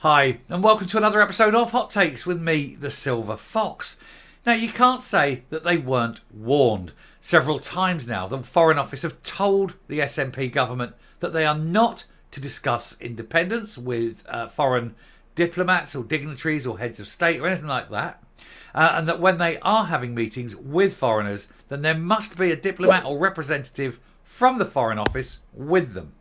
Hi, and welcome to another episode of Hot Takes with me, the Silver Fox. Now, you can't say that they weren't warned. Several times now, the Foreign Office have told the SNP government that they are not to discuss independence with foreign diplomats or dignitaries or heads of state or anything like that. And that when they are having meetings with foreigners, then there must be a diplomat or representative from the Foreign Office with them.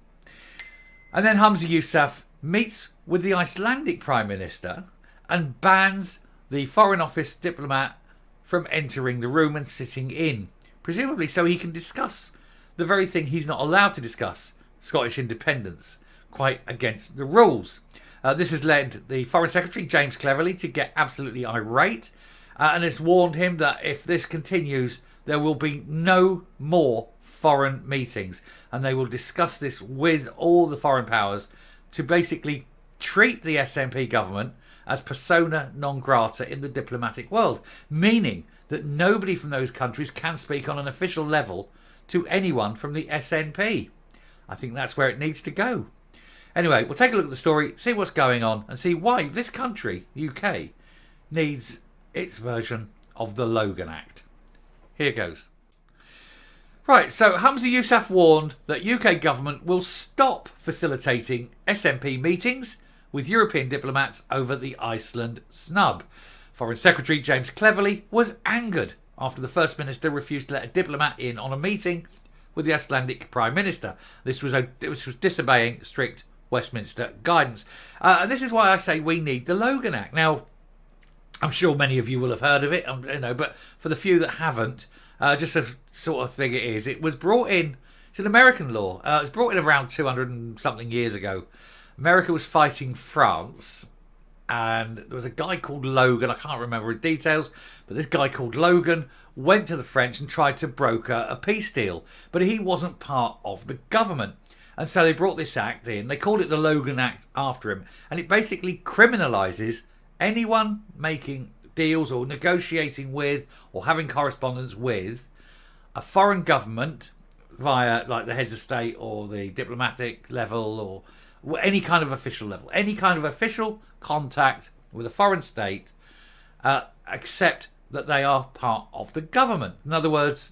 And then Hamza Yousaf meets with the Icelandic Prime Minister and bans the Foreign Office diplomat from entering the room and sitting in, presumably so he can discuss the very thing he's not allowed to discuss, Scottish independence, quite against the rules. This has led the Foreign Secretary, James Cleverly, to get absolutely irate and has warned him that if this continues, there will be no more foreign meetings, and they will discuss this with all the foreign powers to basically treat the SNP government as persona non grata in the diplomatic world, meaning that nobody from those countries can speak on an official level to anyone from the SNP. I think that's where it needs to go. Anyway, we'll take a look at the story, see what's going on, and see why this country, UK, needs its version of the Logan Act. Here goes. Right, so Hamza Yousaf warned that UK government will stop facilitating SNP meetings with European diplomats over the Iceland snub. Foreign Secretary James Cleverly was angered after the First Minister refused to let a diplomat in on a meeting with the Icelandic Prime Minister. This was disobeying strict Westminster guidance. And this is why I say we need the Logan Act. Now, I'm sure many of you will have heard of it, but for the few that haven't, just a sort of thing it is. It was brought in, it's an American law. It was brought in around 200 and something years ago. America was fighting France, and there was a guy called Logan, I can't remember the details, but this guy called Logan went to the French and tried to broker a peace deal, but he wasn't part of the government. And so they brought this act in, they called it the Logan Act after him, and it basically criminalises anyone making deals or negotiating with or having correspondence with a foreign government via like the heads of state or the diplomatic level or any kind of official level, any kind of official contact with a foreign state, except that they are part of the government. In other words,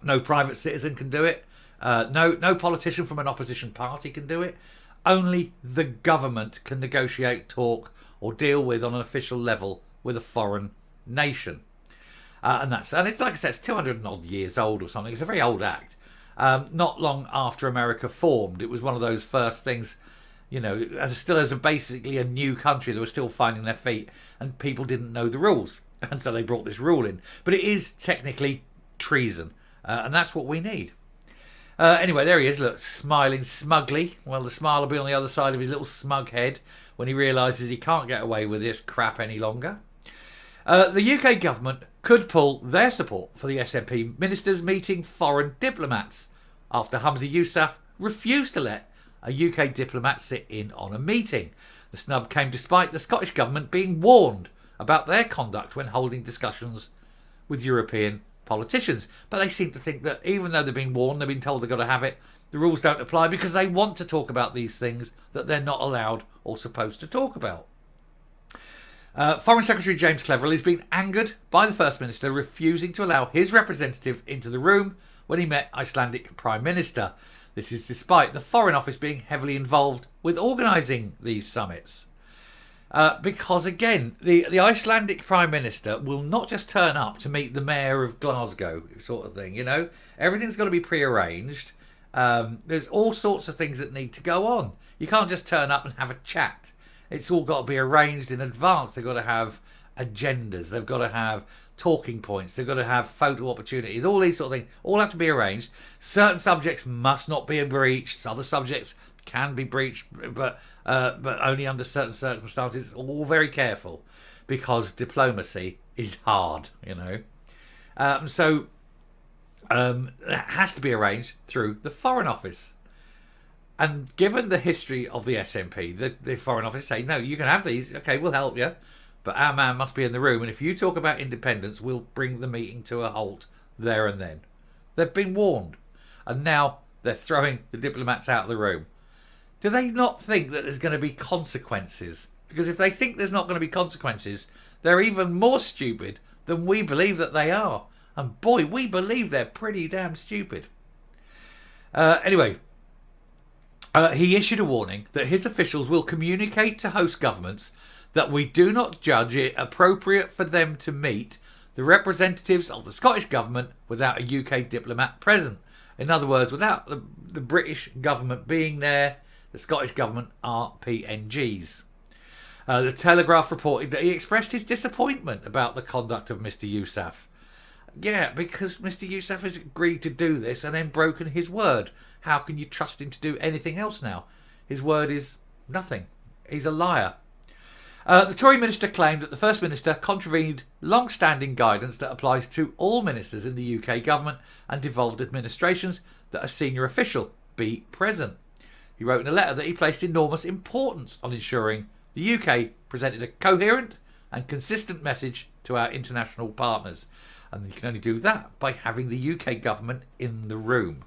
no private citizen can do it. No politician from an opposition party can do it. Only the government can negotiate, talk, or deal with on an official level with a foreign nation. And it's like I said, it's 200 and odd years old or something. It's a very old act. Not long after America formed, it was one of those first things, as basically a new country, they were still finding their feet and people didn't know the rules. And so they brought this rule in. But it is technically treason. And that's what we need. Anyway, there he is, look, smiling smugly. Well, the smile will be on the other side of his little smug head when he realises he can't get away with this crap any longer. The UK government could pull their support for the SNP ministers meeting foreign diplomats after Hamza Yousaf refused to let a UK diplomat sit in on a meeting. The snub came despite the Scottish government being warned about their conduct when holding discussions with European politicians. But they seem to think that even though they've been warned, they've been told they've got to have it, the rules don't apply because they want to talk about these things that they're not allowed or supposed to talk about. Foreign Secretary James Cleverly has been angered by the First Minister refusing to allow his representative into the room when he met Icelandic Prime Minister. This is despite the Foreign Office being heavily involved with organising these summits. Because again, the Icelandic Prime Minister will not just turn up to meet the Mayor of Glasgow sort of thing, Everything's got to be pre-arranged. There's all sorts of things that need to go on. You can't just turn up and have a chat. It's all got to be arranged in advance. They've got to have agendas. They've got to have talking points. They've got to have photo opportunities. All these sort of things all have to be arranged. Certain subjects must not be breached. Other subjects can be breached, but only under certain circumstances. All very careful because diplomacy is hard, So that has to be arranged through the Foreign Office. And given the history of the SNP, the Foreign Office say, no, you can have these. Okay, we'll help you. But our man must be in the room. And if you talk about independence, we'll bring the meeting to a halt there and then. They've been warned. And now they're throwing the diplomats out of the room. Do they not think that there's going to be consequences Because if they think there's not going to be consequences, they're even more stupid than we believe that they are. And boy, we believe they're pretty damn stupid. Anyway, he issued a warning that his officials will communicate to host governments that we do not judge it appropriate for them to meet the representatives of the Scottish Government without a UK diplomat present. In other words, without the British government being there, the Scottish Government are PNGs. The Telegraph reported that he expressed his disappointment about the conduct of Mr Yousaf. Yeah, because Mr Yousaf has agreed to do this and then broken his word. How can you trust him to do anything else now? His word is nothing. He's a liar. The Tory minister claimed that the First Minister contravened long-standing guidance that applies to all ministers in the UK government and devolved administrations that a senior official be present. He wrote in a letter that he placed enormous importance on ensuring the UK presented a coherent and consistent message to our international partners. And you can only do that by having the UK government in the room.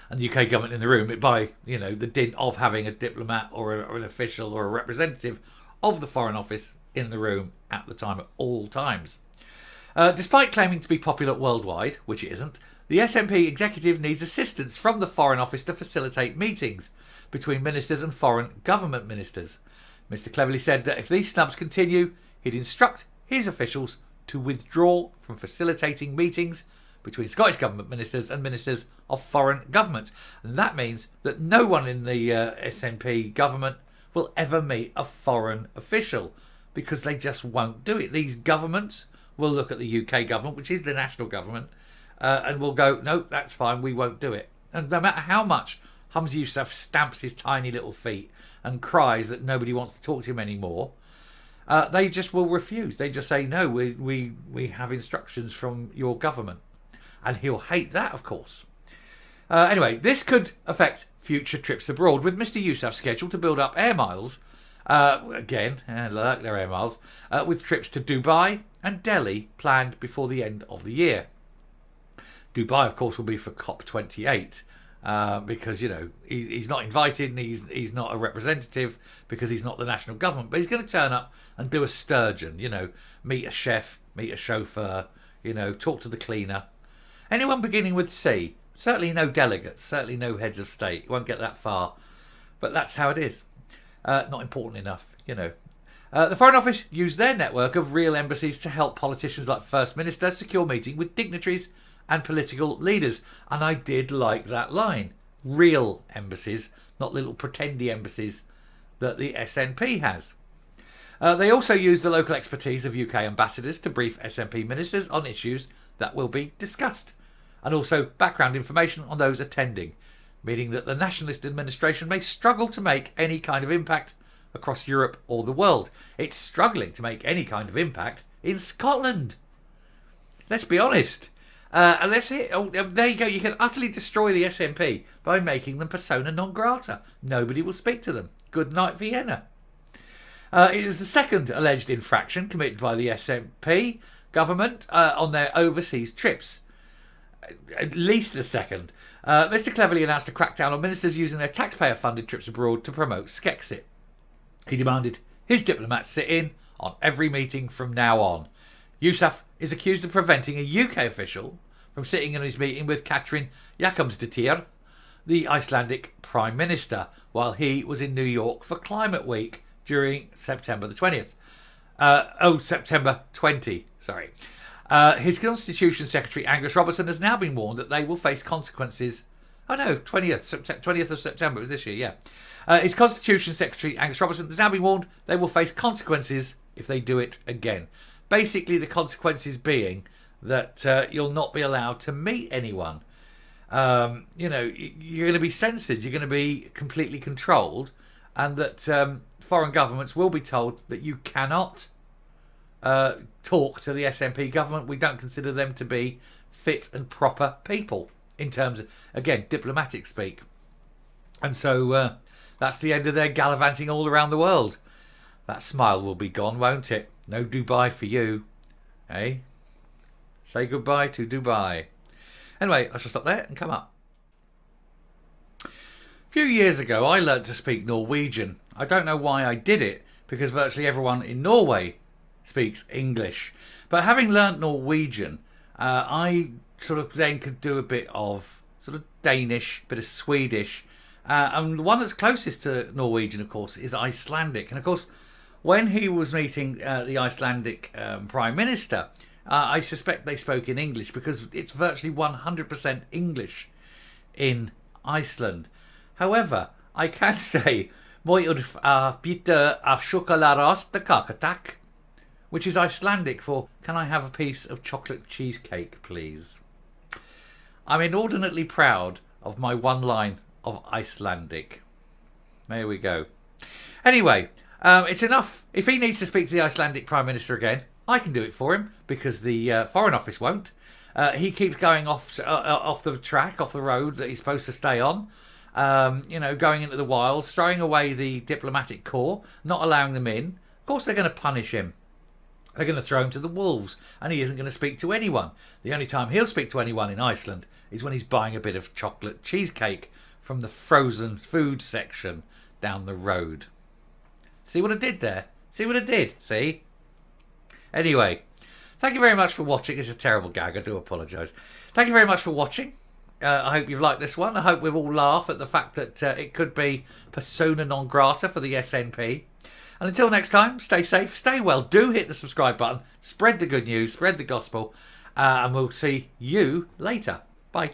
And the UK government in the room by, the dint of having a diplomat or an official or a representative of the Foreign Office in the room at the time at all times. Despite claiming to be popular worldwide, which it isn't, the SNP executive needs assistance from the Foreign Office to facilitate meetings between ministers and foreign government ministers. Mr Cleverly said that if these snubs continue, he'd instruct his officials to withdraw from facilitating meetings between Scottish Government ministers and ministers of foreign governments. And that means that no one in the SNP government will ever meet a foreign official because they just won't do it. These governments will look at the UK government, which is the national government, and will go, no, that's fine, we won't do it. And no matter how much Humza Yousaf stamps his tiny little feet and cries that nobody wants to talk to him anymore, they just will refuse. They just say, no, we have instructions from your government. And he'll hate that, of course. Anyway, this could affect future trips abroad, with Mr Yousaf scheduled to build up air miles, again, like their air miles, with trips to Dubai and Delhi planned before the end of the year. Dubai, of course, will be for COP28, because, he's not invited and he's not a representative because he's not the national government. But he's going to turn up and do a sturgeon, meet a chef, meet a chauffeur, talk to the cleaner. Anyone beginning with C. Certainly no delegates, certainly no heads of state. You won't get that far. But that's how it is. Not important enough, The Foreign Office used their network of real embassies to help politicians like First Minister secure meeting with dignitaries and political leaders. And I did like that line. Real embassies, not little pretendy embassies that the SNP has. They also used the local expertise of UK ambassadors to brief SNP ministers on issues that will be discussed, and also background information on those attending, meaning that the nationalist administration may struggle to make any kind of impact across Europe or the world. It's struggling to make any kind of impact in Scotland. Let's be honest. There you go. You can utterly destroy the SNP by making them persona non grata. Nobody will speak to them. Good night, Vienna. It is the second alleged infraction committed by the SNP government on their overseas trips. At least the second. Mr Cleverly announced a crackdown on ministers using their taxpayer-funded trips abroad to promote Skexit. He demanded his diplomats sit in on every meeting from now on. Yousaf is accused of preventing a UK official from sitting in his meeting with Katrin Jakobsdottir, the Icelandic Prime Minister, while he was in New York for Climate Week during September the 20th. September 20, sorry. His Constitution Secretary Angus Robertson has now been warned that they will face consequences. 20th of September, it was this year, yeah. His Constitution Secretary Angus Robertson has now been warned they will face consequences if they do it again. Basically, the consequences being that you'll not be allowed to meet anyone. You're going to be censored, you're going to be completely controlled, and that foreign governments will be told that you cannot talk to the SNP government. We don't consider them to be fit and proper people in terms of, again, diplomatic speak. And so that's the end of their gallivanting all around the world. That smile will be gone, won't it? No Dubai for you. Eh? Say goodbye to Dubai. Anyway, I shall stop there and come up. few years ago, I learnt to speak Norwegian. I don't know why I did it, because virtually everyone in Norway speaks English. But having learnt Norwegian, I sort of then could do a bit of sort of Danish, bit of Swedish. And the one that's closest to Norwegian, of course, is Icelandic. And of course, when he was meeting the Icelandic Prime Minister, I suspect they spoke in English because it's virtually 100% English in Iceland. However, I can say, Moitur bitte afshokolarost kakatak, which is Icelandic for, can I have a piece of chocolate cheesecake, please? I'm inordinately proud of my one line of Icelandic. There we go. Anyway, it's enough. If he needs to speak to the Icelandic Prime Minister again, I can do it for him because the Foreign Office won't. He keeps going off the track, off the road that he's supposed to stay on. Going into the wilds, throwing away the diplomatic corps, not allowing them in. Of course they're going to punish him. They're going to throw him to the wolves, and he isn't going to speak to anyone. The only time he'll speak to anyone in Iceland is when he's buying a bit of chocolate cheesecake from the frozen food section down the road. See what I did there? See what I did? See? Anyway, thank you very much for watching. It's a terrible gag. I do apologise. Thank you very much for watching. I hope you've liked this one. I hope we've all laughed at the fact that it could be persona non grata for the SNP. And until next time, stay safe, stay well. Do hit the subscribe button. Spread the good news. Spread the gospel. And we'll see you later. Bye.